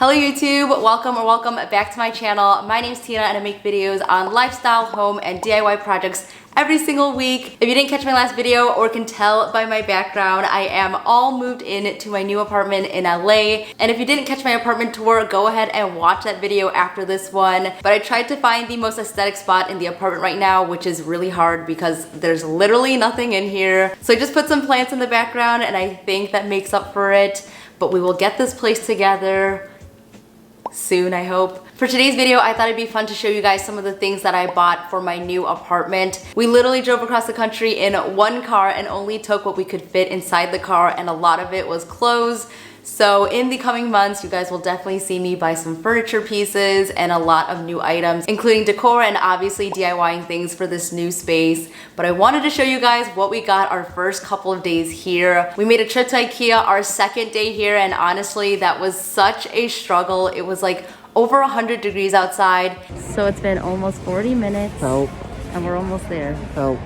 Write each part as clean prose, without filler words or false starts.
Hello YouTube, welcome back to my channel. My name's Tina and I make videos on lifestyle, home, and DIY projects every single week. If you didn't catch my last video or can tell by my background, I am all moved in to my new apartment in LA. And if you didn't catch my apartment tour, go ahead and watch that video after this one. But I tried to find the most aesthetic spot in the apartment right now, which is really hard because there's literally nothing in here. So I just put some plants in the background and I think that makes up for it. But we will get this place together soon, I hope. For today's video, I thought it'd be fun to show you guys some of the things that I bought for my new apartment. We literally drove across the country in one car and only took what we could fit inside the car, and a lot of it was clothes. So in the coming months, you guys will definitely see me buy some furniture pieces and a lot of new items, including decor and obviously DIYing things for this new space. But I wanted to show you guys what we got our first couple of days here. We made a trip to IKEA our second day here, and honestly, that was such a struggle. It was like over 100 degrees outside. So it's been almost 40 minutes. Help. And we're almost there. Help.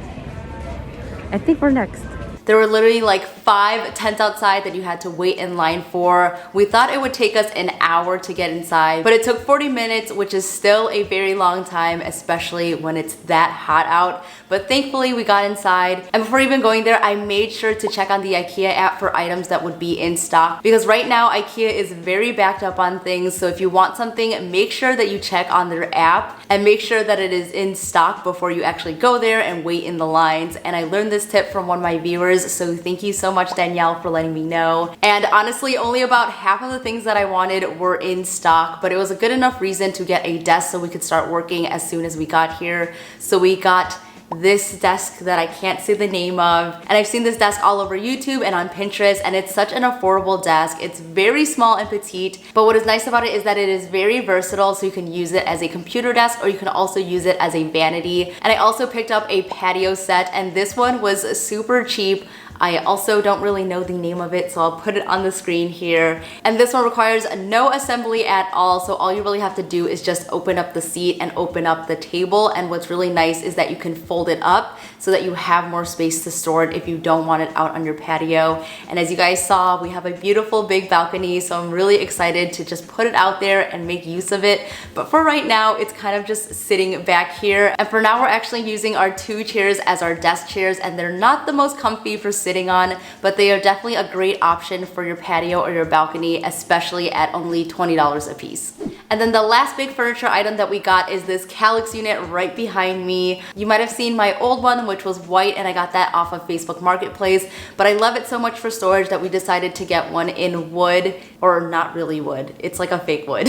I think we're next. There were literally like 5 tents outside that you had to wait in line for. We thought it would take us an hour to get inside, but it took 40 minutes, which is still a very long time, especially when it's that hot out. But thankfully we got inside. And before even going there, I made sure to check on the IKEA app for items that would be in stock, because right now IKEA is very backed up on things. So if you want something, make sure that you check on their app and make sure that it is in stock before you actually go there and wait in the lines. And I learned this tip from one of my viewers, so thank you so much, Danielle, for letting me know. And honestly, only about half of the things that I wanted were in stock, but it was a good enough reason to get a desk so we could start working as soon as we got here. So we got this desk that I can't say the name of, and I've seen this desk all over YouTube and on Pinterest, and it's such an affordable desk. It's very small and petite, but what is nice about it is that it is very versatile, so you can use it as a computer desk or you can also use it as a vanity. And I also picked up a patio set, and this one was super cheap. I also don't really know the name of it, so I'll put it on the screen here. And this one requires no assembly at all, so all you really have to do is just open up the seat and open up the table. And what's really nice is that you can fold it up so that you have more space to store it if you don't want it out on your patio. And as you guys saw, we have a beautiful big balcony, so I'm really excited to just put it out there and make use of it. But for right now, it's kind of just sitting back here. And for now, we're actually using our 2 chairs as our desk chairs, and they're not the most comfy for sitting on, but they are definitely a great option for your patio or your balcony, especially at only $20 a piece. And then the last big furniture item that we got is this Kallax unit right behind me. You might have seen my old one, which was white, and I got that off of Facebook Marketplace, but I love it so much for storage that we decided to get one in wood, or not really wood. It's like a fake wood.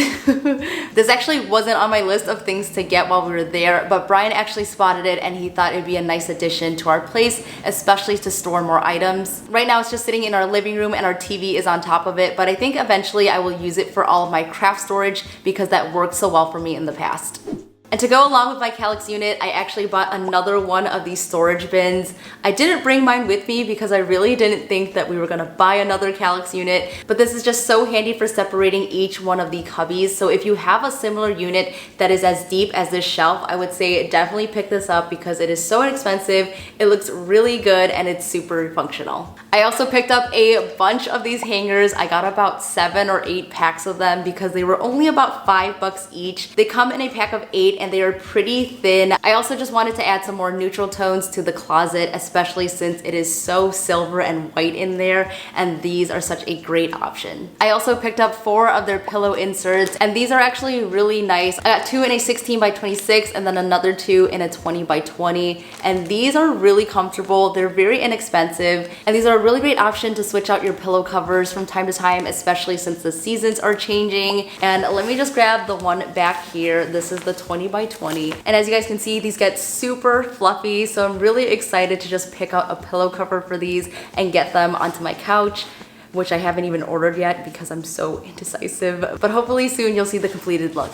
This actually wasn't on my list of things to get while we were there, but Brian actually spotted it and he thought it'd be a nice addition to our place, especially to store more items. Right now it's just sitting in our living room and our TV is on top of it, but I think eventually I will use it for all of my craft storage because that worked so well for me in the past. And to go along with my Kallax unit, I actually bought another one of these storage bins. I didn't bring mine with me because I really didn't think that we were gonna buy another Kallax unit, but this is just so handy for separating each one of the cubbies. So if you have a similar unit that is as deep as this shelf, I would say definitely pick this up because it is so inexpensive, it looks really good, and it's super functional. I also picked up a bunch of these hangers. I got about 7 or 8 packs of them because they were only about $5 each. They come in a pack of 8 and they are pretty thin. I also just wanted to add some more neutral tones to the closet, especially since it is so silver and white in there, and these are such a great option. I also picked up 4 of their pillow inserts, and these are actually really nice. I got 2 in a 16 by 26 and then another 2 in a 20 by 20, and these are really comfortable. They're very inexpensive, and these are a really great option to switch out your pillow covers from time to time, especially since the seasons are changing. And let me just grab the one back here. This is the 20 by 20. And as you guys can see, these get super fluffy, so I'm really excited to just pick out a pillow cover for these and get them onto my couch, which I haven't even ordered yet because I'm so indecisive. But hopefully soon you'll see the completed look.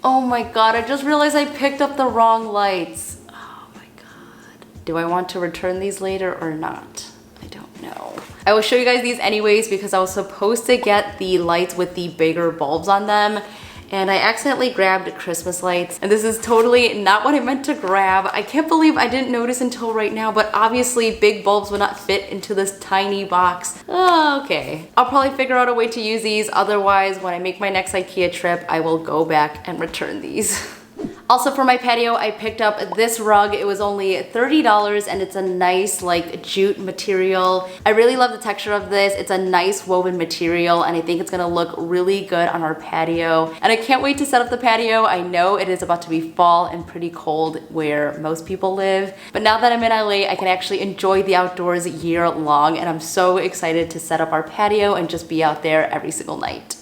Oh my god, I just realized I picked up the wrong lights. Oh my god. Do I want to return these later or not? I don't know. I will show you guys these anyways because I was supposed to get the lights with the bigger bulbs on them, and I accidentally grabbed Christmas lights, and this is totally not what I meant to grab. I can't believe I didn't notice until right now, but obviously big bulbs would not fit into this tiny box. Oh, okay. I'll probably figure out a way to use these, otherwise when I make my next IKEA trip, I will go back and return these. Also for my patio, I picked up this rug. It was only $30 and it's a nice like jute material. I really love the texture of this. It's a nice woven material and I think it's gonna look really good on our patio. And I can't wait to set up the patio. I know it is about to be fall and pretty cold where most people live. But now that I'm in LA, I can actually enjoy the outdoors year long and I'm so excited to set up our patio and just be out there every single night.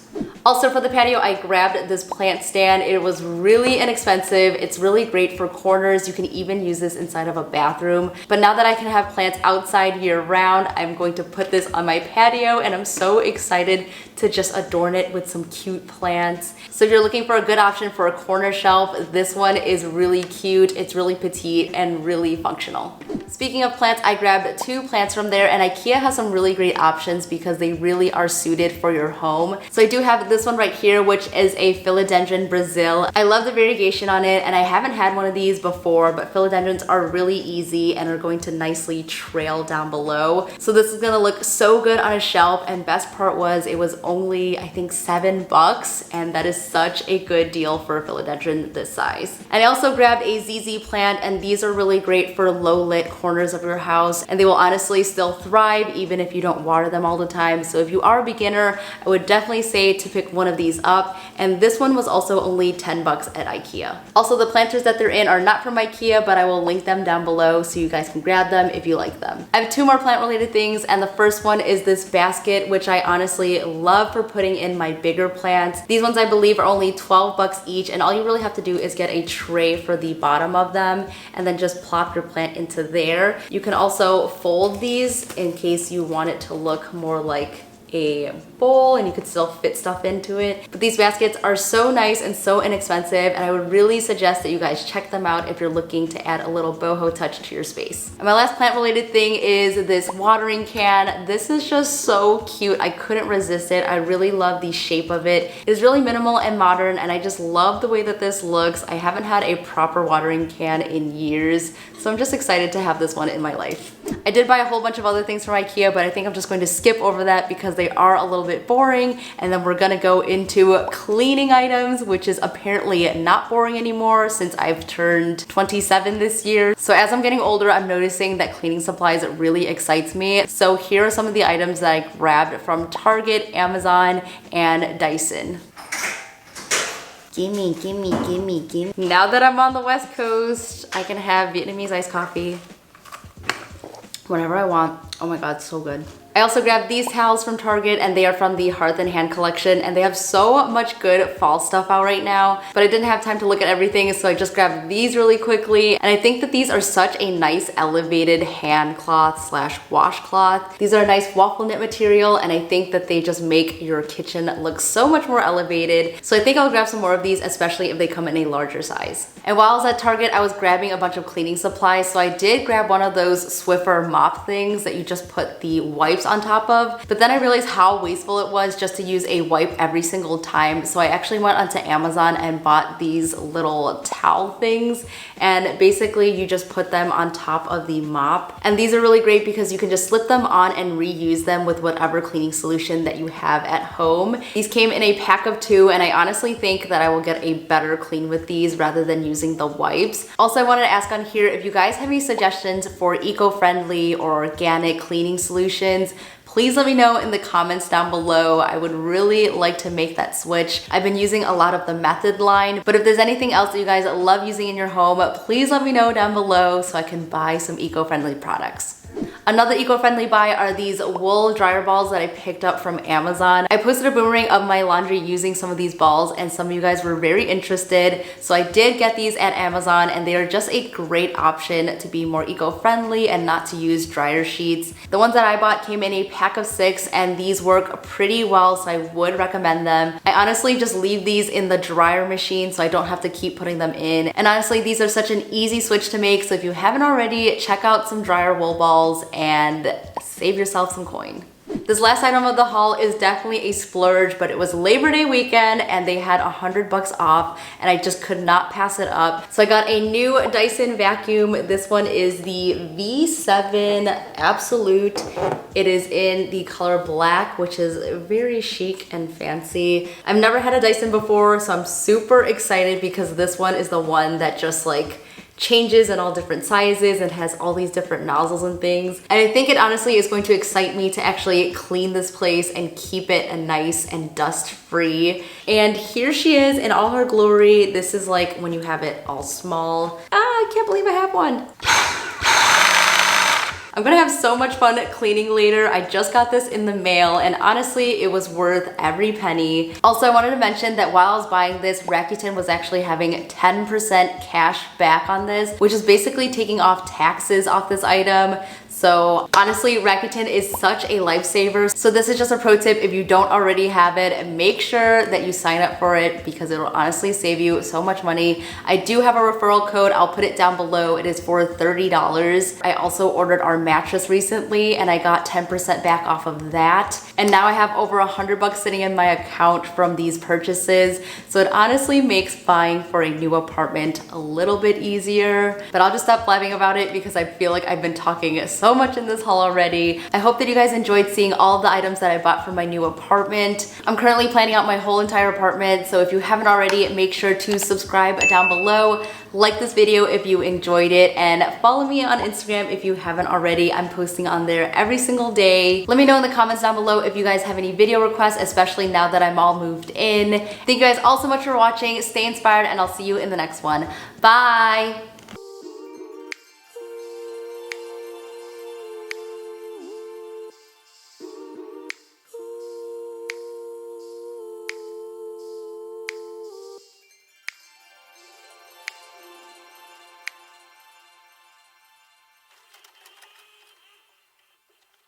Also for the patio, I grabbed this plant stand. It was really inexpensive. It's really great for corners. You can even use this inside of a bathroom. But now that I can have plants outside year round, I'm going to put this on my patio and I'm so excited to just adorn it with some cute plants. So if you're looking for a good option for a corner shelf, this one is really cute. It's really petite and really functional. Speaking of plants, I grabbed 2 plants from there and IKEA has some really great options because they really are suited for your home. So I do have this one right here, which is a Philodendron Brazil. I love the variegation on it and I haven't had one of these before, but philodendrons are really easy and are going to nicely trail down below. So this is gonna look so good on a shelf, and best part was it was only I think $7, and that is such a good deal for a philodendron this size. And I also grabbed a ZZ plant, and these are really great for low lit corners of your house, and they will honestly still thrive even if you don't water them all the time. So if you are a beginner, I would definitely say to pick one of these up, and this one was also only $10 at IKEA. Also, the planters that they're in are not from IKEA, but I will link them down below so you guys can grab them if you like them. I have 2 more plant related things, and the first one is this basket, which I honestly love for putting in my bigger plants. These ones I believe are only $12 each, and all you really have to do is get a tray for the bottom of them and then just plop your plant into there. You can also fold these in case you want it to look more like a bowl and you could still fit stuff into it. But these baskets are so nice and so inexpensive, and I would really suggest that you guys check them out if you're looking to add a little boho touch to your space. And my last plant related thing is this watering can. This is just so cute. I couldn't resist it. I really love the shape of it. It's really minimal and modern, and I just love the way that this looks. I haven't had a proper watering can in years, so I'm just excited to have this one in my life. I did buy a whole bunch of other things from IKEA, but I think I'm just going to skip over that because they are a little bit boring, and then we're gonna go into cleaning items, which is apparently not boring anymore since I've turned 27 this year. So as I'm getting older, I'm noticing that cleaning supplies really excites me. So here are some of the items that I grabbed from Target, Amazon, and Dyson. Gimme, gimme, gimme, gimme. Now that I'm on the West Coast, I can have Vietnamese iced coffee whenever I want. Oh my god, so good. I also grabbed these towels from Target, and they are from the Hearth and Hand collection, and they have so much good fall stuff out right now, but I didn't have time to look at everything, so I just grabbed these really quickly. And I think that these are such a nice elevated hand cloth slash washcloth. These are a nice waffle knit material, and I think that they just make your kitchen look so much more elevated. So I think I'll grab some more of these, especially if they come in a larger size. And while I was at Target, I was grabbing a bunch of cleaning supplies, so I did grab one of those Swiffer mop things that you just put the wipes on top of, but then I realized how wasteful it was just to use a wipe every single time. So I actually went onto Amazon and bought these little towel things, and basically you just put them on top of the mop. And these are really great because you can just slip them on and reuse them with whatever cleaning solution that you have at home. These came in a pack of 2, and I honestly think that I will get a better clean with these rather than using the wipes. Also, I wanted to ask on here if you guys have any suggestions for eco-friendly or organic cleaning solutions. Please let me know in the comments down below. I would really like to make that switch. I've been using a lot of the Method line, but if there's anything else that you guys love using in your home, please let me know down below so I can buy some eco-friendly products. Another eco-friendly buy are these wool dryer balls that I picked up from Amazon. I posted a boomerang of my laundry using some of these balls, and some of you guys were very interested. So I did get these at Amazon, and they are just a great option to be more eco-friendly and not to use dryer sheets. The ones that I bought came in a pack of 6, and these work pretty well, so I would recommend them. I honestly just leave these in the dryer machine so I don't have to keep putting them in. And honestly, these are such an easy switch to make, so if you haven't already, check out some dryer wool balls and save yourself some coin. This last item of the haul is definitely a splurge, but it was Labor Day weekend and they had $100 off and I just could not pass it up. So I got a new Dyson vacuum. This one is the V7 Absolute. It is in the color black, which is very chic and fancy. I've never had a Dyson before, so I'm super excited because this one is the one that just like changes in all different sizes and has all these different nozzles and things. And I think it honestly is going to excite me to actually clean this place and keep it nice and dust free. And here she is in all her glory. This is like when you have it all small. I can't believe I have one. I'm gonna have so much fun cleaning later. I just got this in the mail and honestly, it was worth every penny. Also, I wanted to mention that while I was buying this, Rakuten was actually having 10% cash back on this, which is basically taking off taxes off this item. So honestly, Rakuten is such a lifesaver. So this is just a pro tip. If you don't already have it, make sure that you sign up for it because it'll honestly save you so much money. I do have a referral code. I'll put it down below. It is for $30. I also ordered our mattress recently and I got 10% back off of that. And now I have over $100 sitting in my account from these purchases. So it honestly makes buying for a new apartment a little bit easier. But I'll just stop blabbing about it because I feel like I've been talking so much in this haul already. I hope that you guys enjoyed seeing all of the items that I bought for my new apartment. I'm currently planning out my whole entire apartment, so if you haven't already, make sure to subscribe down below, like this video if you enjoyed it, and follow me on Instagram if you haven't already. I'm posting on there every single day. Let me know in the comments down below if you guys have any video requests, especially now that I'm all moved in. Thank you guys all so much for watching. Stay inspired and I'll see you in the next one. Bye!